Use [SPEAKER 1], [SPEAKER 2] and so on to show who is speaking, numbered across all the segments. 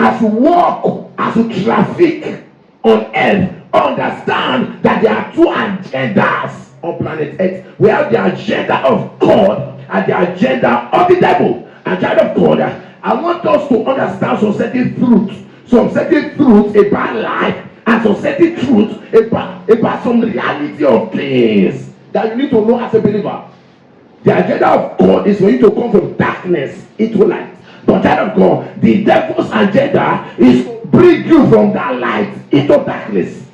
[SPEAKER 1] as you walk, as you traffic on earth, understand that there are two agendas on planet Earth. We have the agenda of God and the agenda of the devil. And child of God, I want us to understand some certain truths about life, and some certain truths about some reality of things that you need to know as a believer. The agenda of God is for you to come from darkness into light. But child of God, the devil's agenda is to bring you from that light into darkness.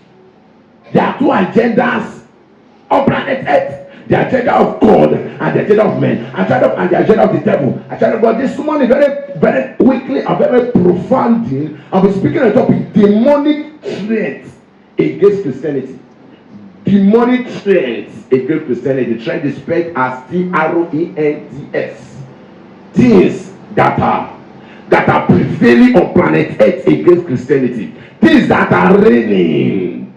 [SPEAKER 1] There are two agendas on planet Earth. The agenda of God and the agenda of men, and the agenda of the devil. Agenda of God. This morning, very, very quickly and very profoundly, I'll be speaking on the topic: demonic traits against Christianity. Demonic traits against Christianity. Trend is spelled as TROENTS. Things that are prevailing on planet Earth against Christianity. Things that are reigning.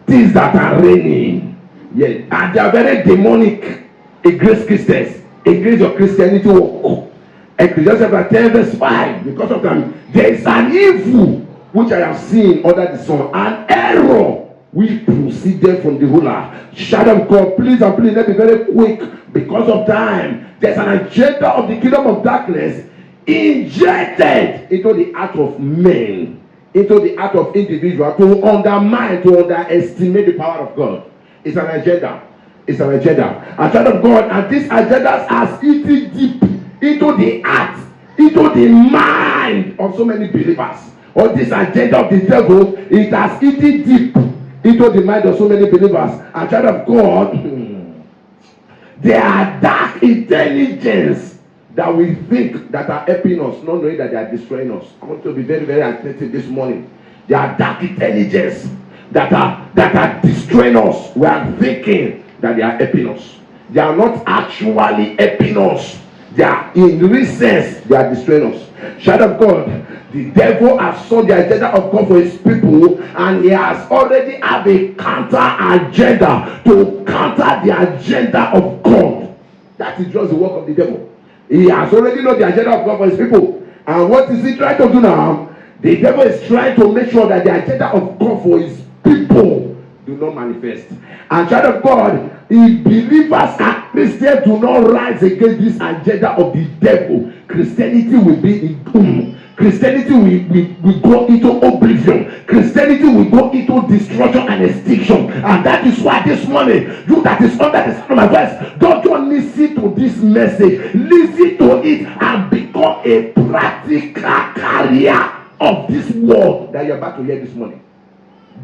[SPEAKER 1] Things that are reigning. Yes, and they are very demonic against Christians, against your Christianity walk. Ecclesiastes chapter 10 verse 5. Because of them, there is an evil which I have seen under the sun, an error which proceeded from the ruler. Child of God, please and please, let me be very quick because of time. There's an agenda of the kingdom of darkness injected into the heart of men, into the heart of individuals, to undermine, to underestimate the power of God. It's an agenda. It's an agenda. A child of God, and this agenda has eaten deep into the heart, into the mind of so many believers. Or this agenda of the devil, it has eaten deep into the mind of so many believers. A child of God, there are dark intelligence that we think that are helping us, not knowing that they are destroying us. I want to be very, very attentive this morning. There are dark intelligence that are destroying us. We are thinking that they are helping us. They are not actually helping us. They are, in real sense, they are destroying us. Child of God, the devil has sought the agenda of God for his people, and he has already have a counter agenda to counter the agenda of God. That is just the work of the devil. He has already known the agenda of God for his people. And what is he trying to do now? The devil is trying to make sure that the agenda of God for his people do not manifest. And child of God, if believers and Christians do not rise against this agenda of the devil, Christianity will be in doom. Christianity will go into oblivion. Christianity will go into destruction and extinction. And that is why this morning, you that is under the sound of my voice, don't just listen to this message. Listen to it and become a practical carrier of this word that you're about to hear this morning.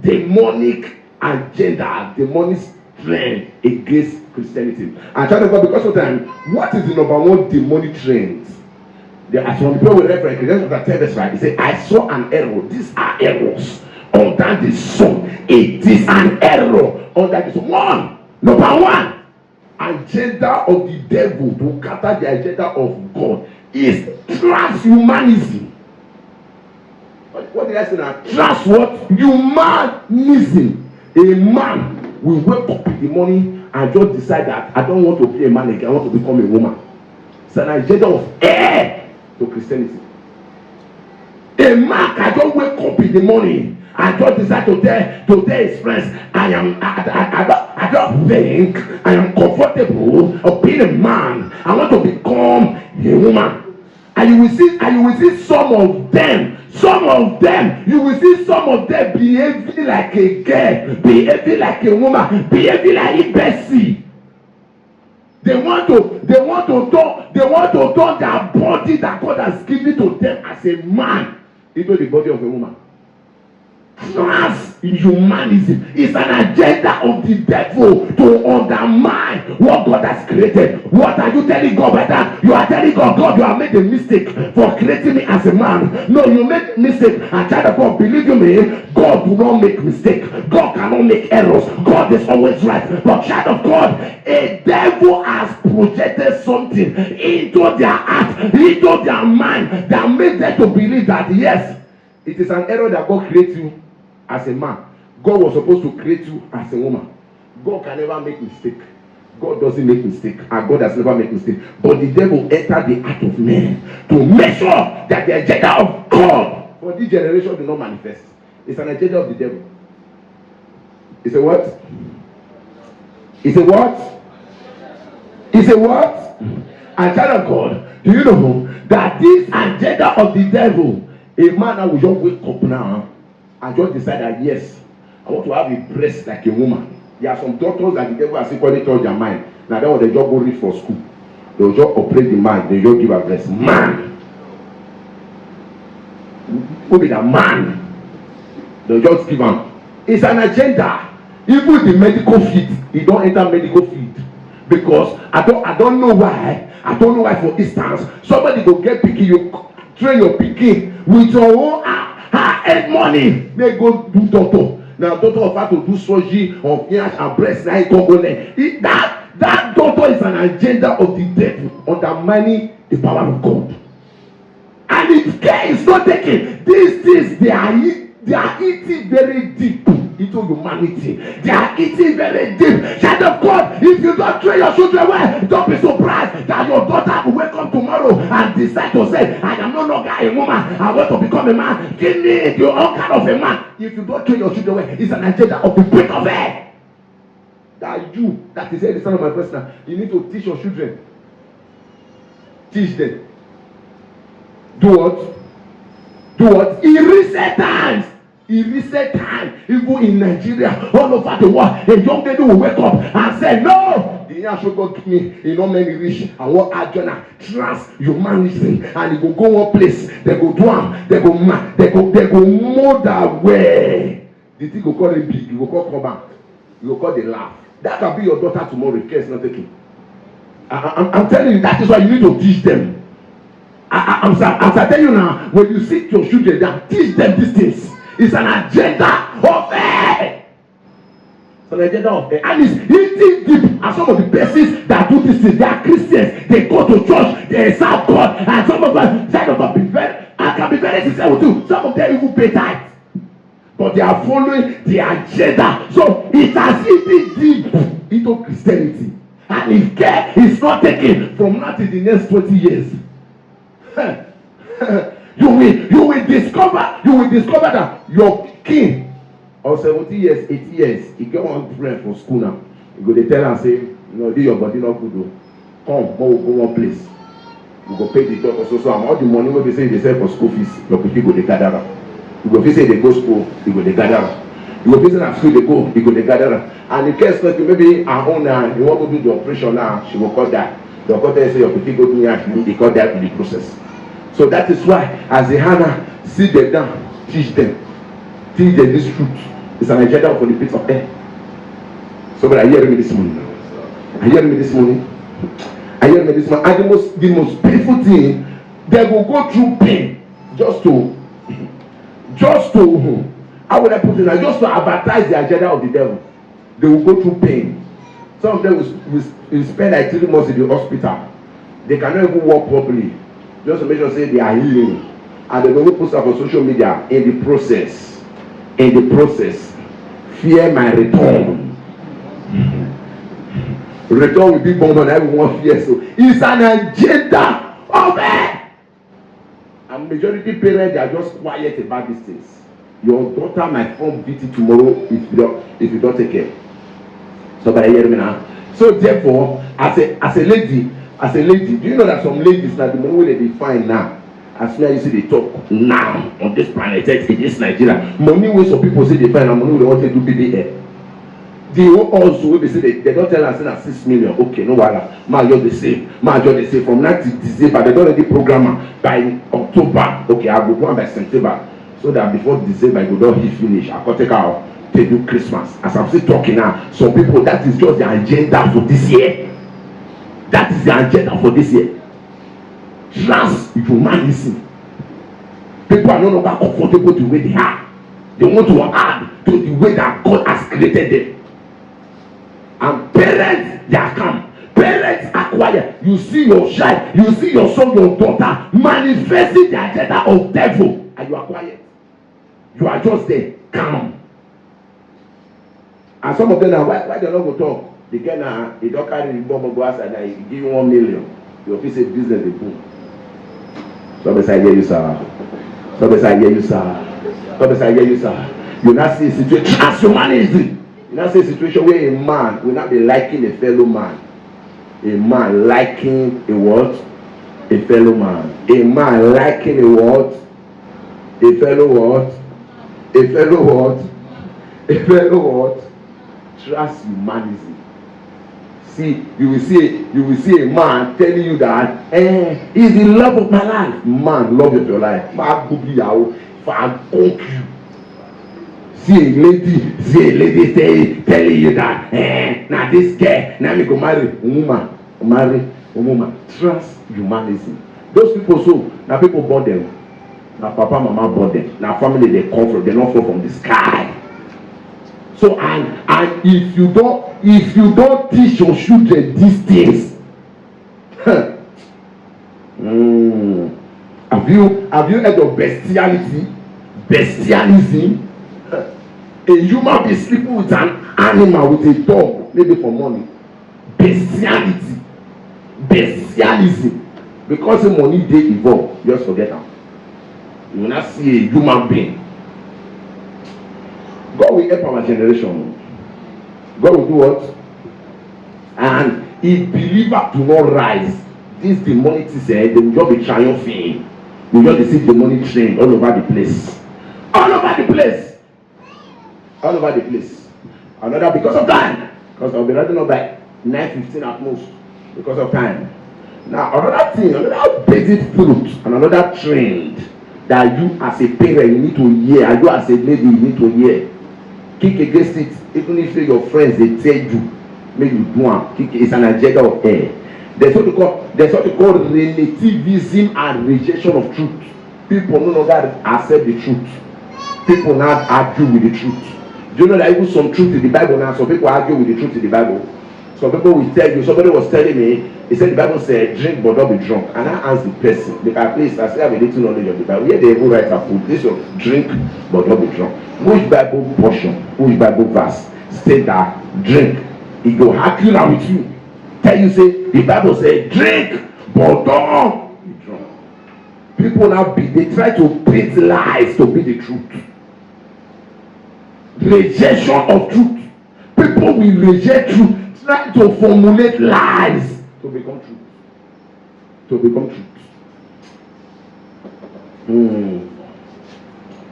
[SPEAKER 1] Demonic agenda, demonic trend against Christianity. And child of God, because of time, what is the number one demonic trend? As some people will refer to Ecclesiastes chapter 10 verse 5, he said, I saw an error. These are errors under the sun. It is an error under the sun. Number one, agenda of the devil to counter the agenda of God is transhumanism. What did I say now? Trust what? Humanism. A man will wake up in the morning and just decide that I don't want to be a man again, I want to become a woman. It's an agenda of air to Christianity. A man can just wake up in the morning and just decide to tell his friends, I don't think I am comfortable of being a man. I want to become a woman. And you will see some of them, you will see some of them behaving like a girl, behaving like a woman, behaving like a Bessie. They want to turn their body that God has given to them as a man into the body of a woman. Transhumanism is an agenda of the devil to undermine what God has created. What are you telling God by that? You are telling God, you have made a mistake for creating me as a man. No, you made a mistake. And child of God, believe you me, God do not make mistake. God cannot make errors. God is always right. But child of God, a devil has projected something into their heart, into their mind, that makes them to believe that yes, it is an error that God creates you as a man. God was supposed to create you as a woman. God can never make mistake. God doesn't make mistake, and God has never made mistake. But the devil entered the heart of men to make sure that the agenda of God for this generation do not manifest. It's an agenda of the devil. It's a what? It's a what? It's a what? And child of God, do you know that this agenda of the devil, a man now will just wake up now and just decide that yes, I want to have a breast like a woman. There are some doctors that the devil has secretly told their mind. Now that what they just go read for school. They will just operate the mind, they just give a breast. Man! Who be the man? They just give him. It's an agenda. Even the medical field, he don't enter medical field. Because I don't know why. I don't know why, for instance, somebody go get picky, you train your picky with your own head money. They go do doctor. Now doctor of how to do surgery of ears and breast. Now he come go there. That doctor is an agenda of the devil, undermining the power of God. And if care is not taken, these things they are eating very deep into humanity. They are eating very deep. Child of God, if you don't train your children well, don't be surprised that your daughter will wake up tomorrow and decide to say, I am no longer a woman, I want to become a man. Give me your own kind of a man. If you don't train your children well, it's an agenda of the break of air. That you, that is the son of my person, you need to teach your children. Teach them. Do what? Do what? In recent times, even in Nigeria, all over the world, a young lady will wake up and say, no, the young should go to me, you know, many rich, and what agenda, transhumanism, and they go one place, they go do them, they go mold away. The thing go call them big, you go call come back, you go call the laugh. That can be your daughter tomorrow if care is not taken. I'm telling you, that is why you need to teach them. I'm telling you now, when you sit your children down, teach them these things. It's an agenda of faith. It's an agenda of faith. And it's eating deep. And some of the persons that do this thing, they are Christians. They go to church, they serve God. And some of them, I can be very sincere with you. Some of them even pay tithes. But they are following the agenda. So it has eaten deep into Christianity. And if care is not taken from now to the next 20 years, you will discover that your king of 70 years, 80 years, he get one friend for school now. You go dey tell am say, you know, this your body not good o. Come, we go one place. You go pay the doctor so and all the money wey be say they sell for school fees, your pikin go dey gather am. You go feel say they go school, you go dey gather am. You go feel say na school they go, you go dey gather am. And in case like maybe her own now, you want to do the operation now, she will call that. The doctor say your pikin go do it, they call that in the process. So that is why, as a Hannah, sit them down, teach them this truth. It's an agenda for the pit of air. So, but are you hearing me this morning? Are you hearing me this morning? Are you hearing me this morning? And the most painful thing, they will go through pain just to, how would I put it now? Just to advertise the agenda of the devil. They will go through pain. Some of them will spend like 3 months in the hospital. They cannot even walk properly. Just to make sure say they are healing. And they will post up on social media in the process, fear my return. Return will be born on everyone fear. So it's an agenda of it. And majority parents are just quiet about these things. Your daughter might form VT tomorrow if you don't take care. So but I hear me now. So therefore, as a lady, do you know that some ladies now the money they find now, as soon as you see they talk now on this planet Earth in this Nigeria, money where some people say they find and money they want to do BBL. They also they say they don't tell us that 6 million. Okay, no wala. Man just the same. From now to December, they don't already program by October. Okay, I will go on by September. So that before December I go down he finish. I can take out to do Christmas. As I'm still talking now, some people that is just the agenda for this year. That is the agenda for this year. Transhumanism. People are no longer comfortable the way they are. They want to add to the way that God has created them. And parents, they are calm. Parents are quiet. You see your child, you see your son, your daughter manifesting the agenda of devil, and you are quiet. You are just there, calm. And some of them are why they not go talk. The guy now, he don't carry the bomb go outside and he give you 1 million. You office say business they boom. So beside here you sir. Somebody say, I hear you, sir. Somebody say, I hear you, sir. You not see a situation, transhumanism. You not see a situation where a man will not be liking a fellow man. A man liking a what? A fellow man. A man liking a what? A fellow what? A fellow what? A fellow what? Transhumanism. See, you will see a man telling you that he's the love of my life. Man, love of your life. See a lady telling you that now this girl, now me go marry a woman. Transhumanism. Those people, so now people born them. Now papa, mama born them. Now family they come from, they don't fall from the sky. So and if you don't teach your children these things, have you heard of bestiality? Bestialism? A human being sleeping with an animal, with a dog, maybe for money. Bestiality. Bestialism. Because the money they evolve, just forget them. You will not see a human being. God will help our generation. God will do what? And if believers do not rise, this demonic said they will just be triumphing. You just see demonic train all over the place. All over the place. All over the place. Another because of time. Because I'll be writing up by 9:15 at most. Because of time. Now another thing, another basic fruit, and another trend that you as a parent you need to hear, and you as a lady you need to hear. Kick against it, even if your friends they tell you, make you do one. Kick it's an agenda of air. There's what you call relativism and rejection of truth. People no longer accept the truth. People now argue with the truth. Do you know that even some truth in the Bible now? Some people argue with the truth in the Bible. Some people will tell you. Somebody was telling me. He said the Bible said, "Drink but don't be drunk." And I asked the person, "Because please, I still have a little knowledge of the Bible. Where the evil writer put this one? Drink but don't be drunk." Which Bible portion? Which Bible verse state that drink? He go argue now with you. Tell you say the Bible say drink but don't be drunk. People now they try to paint lies to be the truth. Rejection of truth. People will reject truth, try to formulate lies to become truth. To become truth.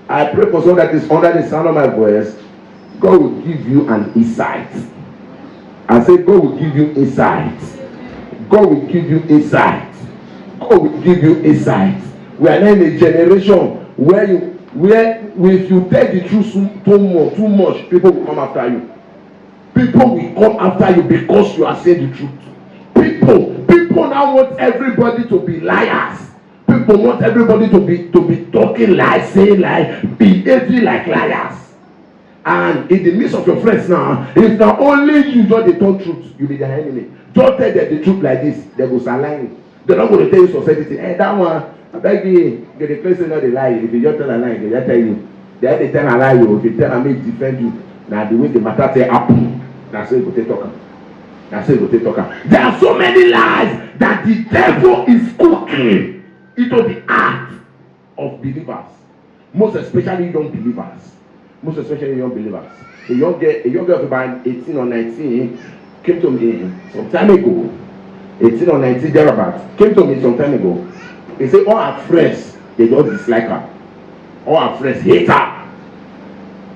[SPEAKER 1] I pray for someone that is under the sound of my voice. God will give you an insight. I say God will give you insight. God will give you insight. God will give you insight. We are now in a generation where if you tell the truth too much, people will come after you. People will come after you because you are saying the truth. People now want everybody to be liars. People want everybody to be talking lies, saying lies, behaving like liars. And in the midst of your friends now, if now only you don't talk truth, you be their enemy. Don't tell them the truth like this, they will align. They're not going to tell you society. Hey, that one, I beg you, get the place not the lie. If you just tell a lie, they just tell you. They tell a lie you. If you tell a me defend you, now the way the matter say happen, that's how you go take talk. That's how you go take talk. There are so many lies that the devil is cooking into the heart of believers, most especially young believers. Most especially young believers. A young girl of about 18 or 19 came to me some time ago. 18 or 19 thereabouts came to me some time ago. He said all her friends they don't dislike her. All her friends hate her.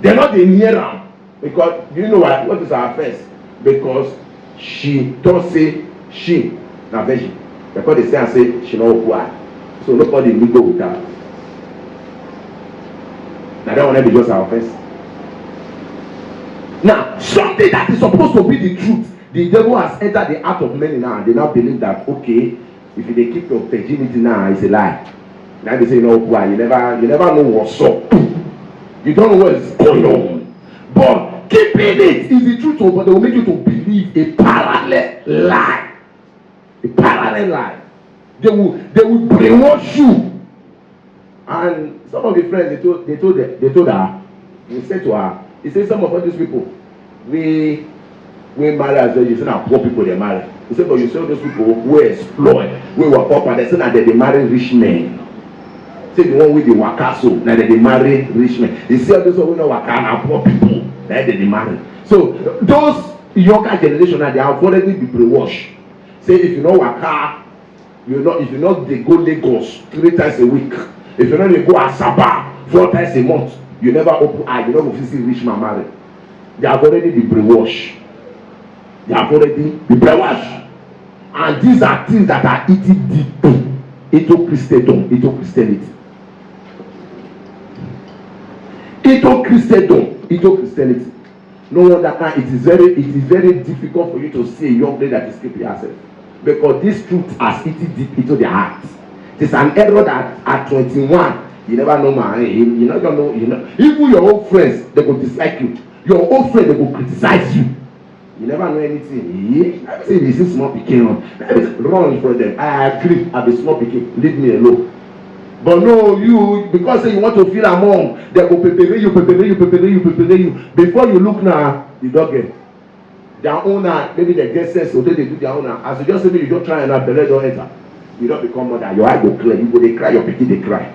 [SPEAKER 1] They're not near her because you know what is her friends? Because she don't say she na virgin. Because they say and say she not why. So nobody will go with her. Now that one be just our offense. Now, something that is supposed to be the truth, the devil has entered the heart of many now, and they now believe that okay, if they keep your virginity now, it's a lie. Now they say, no, why? You never know what's up. You don't know what is going on. But keeping it is the truth, but they will make you to believe a parallel lie. A parallel lie. They will brainwash you. And some of the friends they told her, they said to her, he said some of these people, we marry as well, you say now poor people they marry. He said, but you say those people who exploit, we were poor, and they say that they marry rich men. Say the one with the waka so now they marry rich men. You see all those who know waka are poor people. Now they marry. So those younger generation now they have already been brainwashed. Say if you know waka, if you not they go Lagos 3 times a week. If you know they go Asaba 4 times a month, you never open eye. You never see rich man marry. They have already been brainwashed. They have already been brainwashed. And these are things that are eating deep into Christendom, into Christianity. Into Christianity. No wonder it is very difficult for you to see a young lady that is keeping herself. Because this truth has eaten deep into their hearts. It's an error that at 21, you never know man. You don't know. Even your old friends, they will dislike you. Your old friends, they will criticize you. You never know anything. I say this is small picking run from them. I agree. I'll be small picking. Leave me alone. But no, you because you want to feel among, they will prepare you. Before you look now, you don't get their owner. Maybe they get sense, so they do their owner. As you just say, you don't try and have the leg don't enter. You don't become mother. Your eye go clear. You go they cry. Your pikin they cry.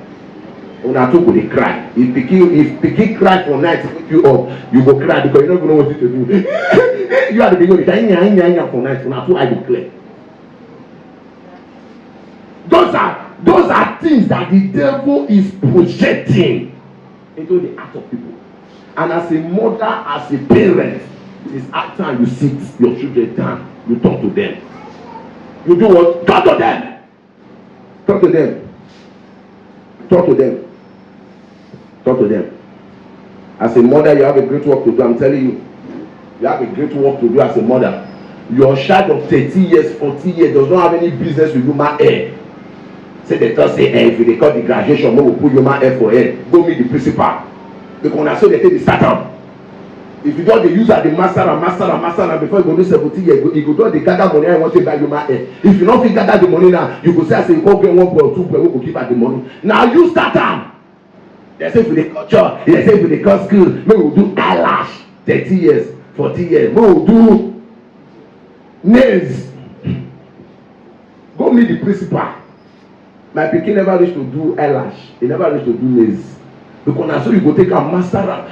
[SPEAKER 1] Una too go they cry. If pikin cry for night, pick you up, you go cry because you don't know what to do. You are the beginning. For night. Una too eye go clear. Those are things that the devil is projecting into the heart of people. And as a mother, as a parent, it's after you sit your children down, you talk to them. You do what? Talk to them. Talk to them. Talk to them. Talk to them. As a mother, you have a great work to do. I'm telling you. You have a great work to do as a mother. Your child of 30 years, 40 years does not have any business with human hair. Say they just say, if they call the graduation, we will put human hair for hair. Go meet the principal. Because that's so they take the startup. If you don't use at the master and before you go do 17 years, you go do the gather money and want to buy human hair. If you don't gather the money now, you go say, I say, you go get 1 boy or 2 boy, we go give her the money. Now you start them. They say for the culture, they say for the cost skill, maybe we'll do eyelash, 30 years, 40 years, maybe we'll do nails. Go meet the principal. My pikin never reached to do eyelash. He never reached to do nails. Because now so you go take a master.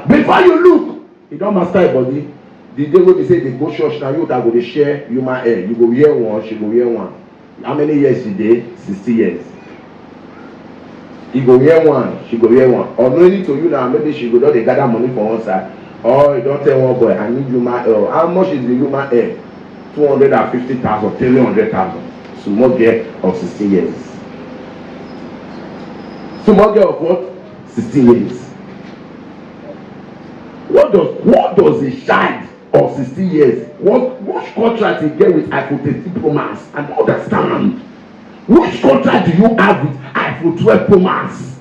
[SPEAKER 1] Before you look, you don't master your body. The day when they say they go church now, you that go to share human hair. You go wear one, she go wear one. How many years she did? 60 years. You go wear one, she go wear one. Or no need to you now, maybe she go do they gather money for one side. Or you don't tell one boy, I need human hair. How much is the human hair? 250,000, 300,000. Small girl of 16 years. Small girl of what? 16 years. What does a child of 16 years, what contract you get with iPhone 13 Pro Max? I don't understand. Which contract do you have with iPhone 12 Pro Max?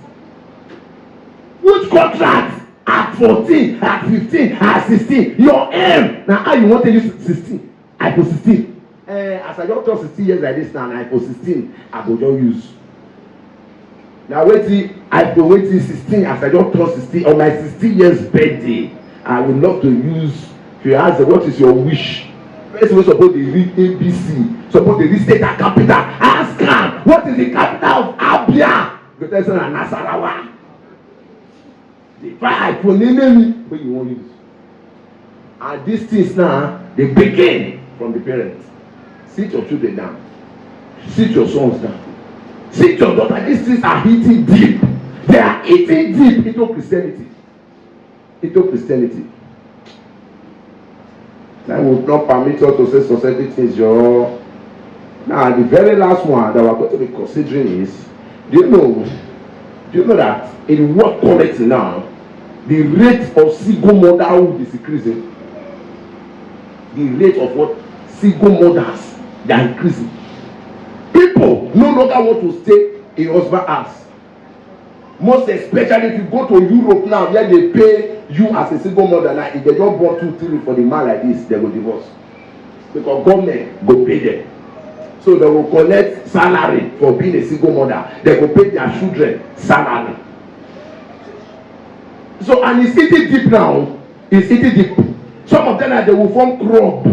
[SPEAKER 1] Which contract? At 14, at 15, at 16. Your aim. Now how you want to use 16? iPhone 16. As I just turn 16 years like this now, iPhone 16, I go just use. Now wait till iPhone 16, as I just turn 16, on my 16 years birthday, I would love to use. If you ask what is your wish? First we suppose they read ABC, suppose they read state and capital. Ask them, what is the capital of Abia? Go tell them Nasarawa. They buy iPhone enemy, but you won't use. And these things now, they begin from the parents. Sit your children down. Sit your sons down. Sit your daughter. These things are eating deep. They are eating deep into Christianity. Into Christianity. That would not permit us to say society things, yo. Now, the very last one that we're going to be considering is, do you know that in what currency now, the rate of single motherhood is increasing? The rate of what? Single mothers, they are increasing. People no longer want to stay in husband's house. Most especially if you go to Europe now, where they pay you as a single mother. Now, if they don't born 2, 3 for the man like this, they will divorce. Because government go pay them. So they will collect salary for being a single mother. They will pay their children salary. So, and it's eating deep now. It's eating deep. Some of them, they will form crop.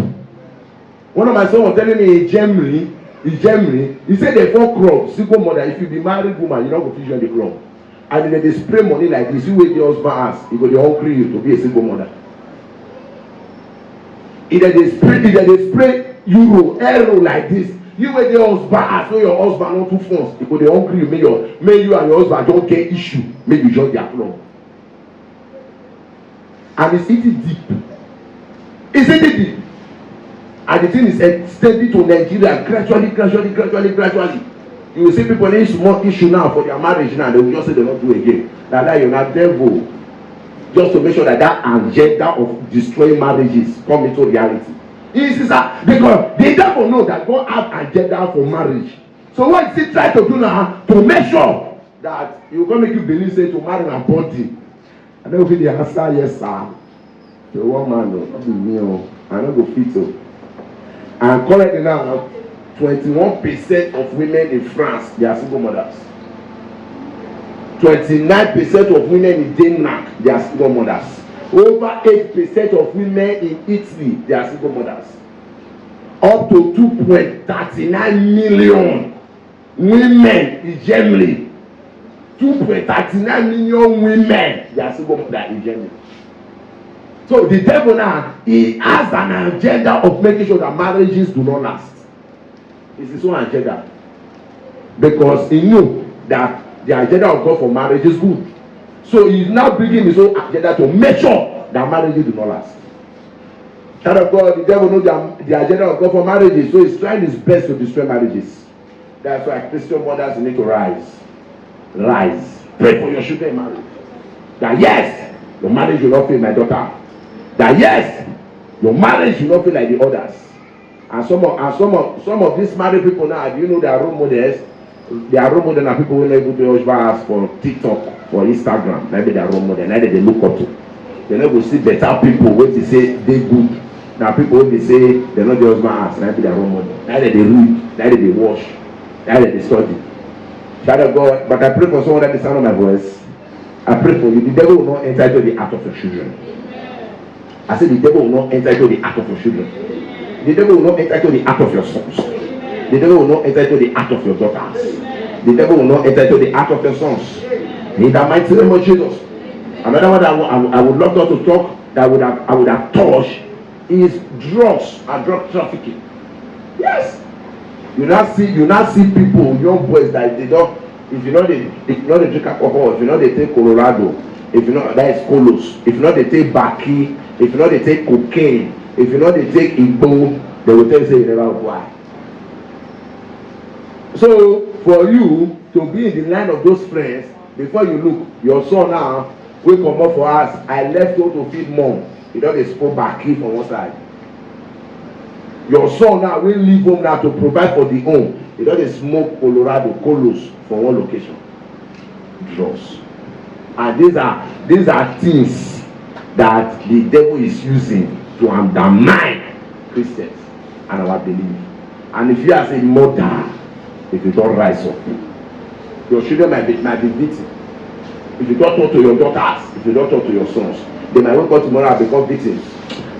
[SPEAKER 1] One of my sons was telling me in Germany, in Germany, he said they four clubs, single mother. If you be married woman, you don't go join the club. And then they spray money like this. You wait the husband ask, he go they hungry you to be a single mother. Either they spray euro like this. You wait the husband ask, so your husband not too fast. He go they hungry you, may you and your husband don't get issue. May you join their club. And it's eating deep. It's eating deep. And the thing is extending to Nigeria gradually. You will see people in small issue now for their marriage now, they will just say they don't do again. That you're not devil. Just to make sure that agenda of destroying marriages come into reality. Because the devil knows that God has agenda for marriage. So what is he trying to do now? To make sure that you can make you believe say to marry a body. And then will be the answer, yes sir. The woman, not be me, I don't go fit. And currently now, 21% of women in France, they are single mothers. 29% of women in Denmark, they are single mothers. Over 8% of women in Italy, they are single mothers. Up to 2.39 million women in Germany. 2.39 million women, they are single mothers in Germany. So the devil now, he has an agenda of making sure that marriages do not last. It's his own agenda. Because he knew that the agenda of God for marriage is good. So he's now bringing his own agenda to make sure that marriages do not last. Child of God, the devil knows the agenda of God for marriages, so he's trying his best to destroy marriages. That's why Christian mothers need to rise. Rise. Pray for your children in marriage. That yes, your marriage will not fail, my daughter. That yes, your marriage will not feel like the others. And some of these married people now, do you know they are role models? They are role models and people who are able to husbands for TikTok, for Instagram. Maybe they are role models. Neither they look up to. They never see better people when they say they good. Now people when they say they're not the husband, maybe they are role models. Neither they read, neither they wash, neither they study. Child of God, but I pray for someone that is sound of my voice. I pray for you. The devil will not enter into the heart of your children. I said the devil will not enter into the heart of your children. The devil will not enter into the heart of your sons. The devil will not enter into the heart of your daughters. The devil will not enter into the heart of your sons. In the mighty name of Jesus. Another one that I would love God to talk that I would have touched is drugs and drug trafficking. Yes. You now see people, young boys that they don't. If you know they drink alcohol, if you know they take Colorado, if you know that is Colos, if you know they take Baki, if you know they take cocaine, if you know they take Igbo, they will tell you say you never apply. So for you to be in the line of those friends, before you look, your son now will come up for us. I left home to feed mom. You know they spoke Baki from one side. Your son now will leave home now to provide for the home. You know they smoke Colorado, Colos from one location. Drugs. And these are things that the devil is using to undermine Christians and our belief. And if you as a mother, if you don't rise up, your children might be victims. If you don't talk to your daughters, if you don't talk to your sons, they might wake up tomorrow and become victims.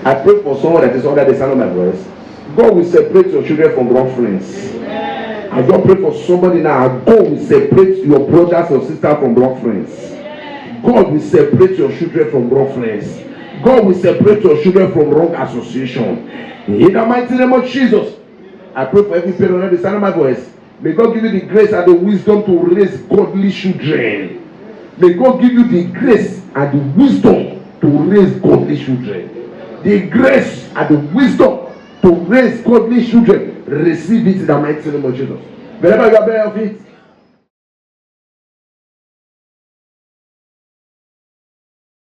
[SPEAKER 1] I pray for someone that is under the sound of my voice. God will separate your children from wrong friends. I don't pray for somebody now. God will separate your brothers or sisters from wrong friends. God will separate your children from wrong friends. God will separate your children from wrong association. In the mighty name of Jesus, I pray for every parent under the sound of my voice. May God give you the grace and the wisdom to raise godly children. May God give you the grace and the wisdom to raise godly children. The grace and the wisdom to raise godly children. Receive it in the mighty name of Jesus. Wherever you are, bear of it.